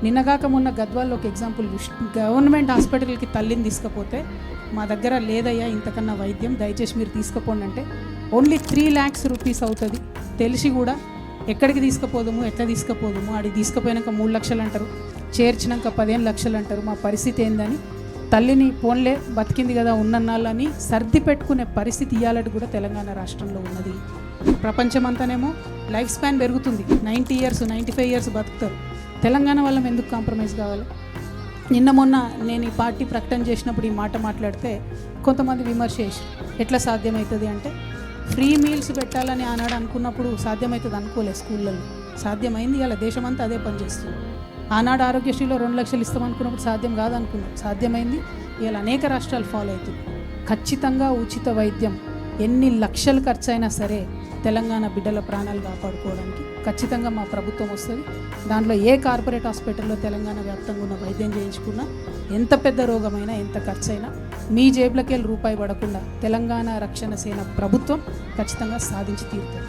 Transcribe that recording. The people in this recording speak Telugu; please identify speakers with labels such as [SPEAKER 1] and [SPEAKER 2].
[SPEAKER 1] నిన్నగాక మొన్న గద్వాల్లో ఒక ఎగ్జాంపుల్ గవర్నమెంట్ హాస్పిటల్కి తల్లిని తీసుకుపోతే మా దగ్గర లేదయ్యా ఇంతకన్నా వైద్యం, దయచేసి మీరు తీసుకుపోండి అంటే ఓన్లీ 3 lakhs రూపీస్ అవుతుంది. తెలిసి కూడా ఎక్కడికి తీసుకుపోదాము, ఎట్లా తీసుకుపోదాము, ఆడికి తీసుకుపోయినాక 3 లక్షలు అంటారు, చేర్చినాక 15 లక్షలు అంటారు. మా పరిస్థితి ఏందని తల్లిని పోన్లే బతికింది కదా ఉన్నన్నాళ్ళని సర్ది పెట్టుకునే పరిస్థితి ఇవ్వాలంటే కూడా తెలంగాణ రాష్ట్రంలో ఉన్నది. ప్రపంచమంతానేమో లైఫ్ స్పాన్ పెరుగుతుంది, 90 years 95 years బతుకుతారు. తెలంగాణ వాళ్ళం ఎందుకు కాంప్రమైజ్ కావాలి? నిన్న మొన్న నేను ఈ పార్టీ ప్రకటన చేసినప్పుడు ఈ మాట మాట్లాడితే కొంతమంది విమర్శ చేసి ఎట్లా సాధ్యమవుతుంది అంటే, ఫ్రీ మీల్స్ పెట్టాలని ఆనాడు అనుకున్నప్పుడు సాధ్యమవుతుంది అనుకోలేదు. స్కూళ్ళల్లో సాధ్యమైంది, ఇలా దేశమంతా అదే పనిచేస్తుంది. ఆనాడు ఆరోగ్యశ్రీలో 2 లక్షలు ఇస్తామనుకున్నప్పుడు సాధ్యం కాదనుకున్నాం, సాధ్యమైంది. ఇలా అనేక రాష్ట్రాలు ఫాలో అవుతుంది. ఖచ్చితంగా ఉచిత వైద్యం ఎన్ని లక్షలు ఖర్చు అయినా సరే తెలంగాణ బిడ్డల ప్రాణాలు కాపాడుకోవడానికి ఖచ్చితంగా మా ప్రభుత్వం వస్తుంది. దాంట్లో ఏ కార్పొరేట్ హాస్పిటల్లో తెలంగాణ వ్యాప్తంగా ఉన్న వైద్యం చేయించుకున్నా, ఎంత పెద్ద రోగమైనా, ఎంత ఖర్చు అయినా మీ జేబులకి రూపాయి పడకుండా తెలంగాణ రక్షణ సేన ప్రభుత్వం ఖచ్చితంగా సాధించి తీరుతుంది.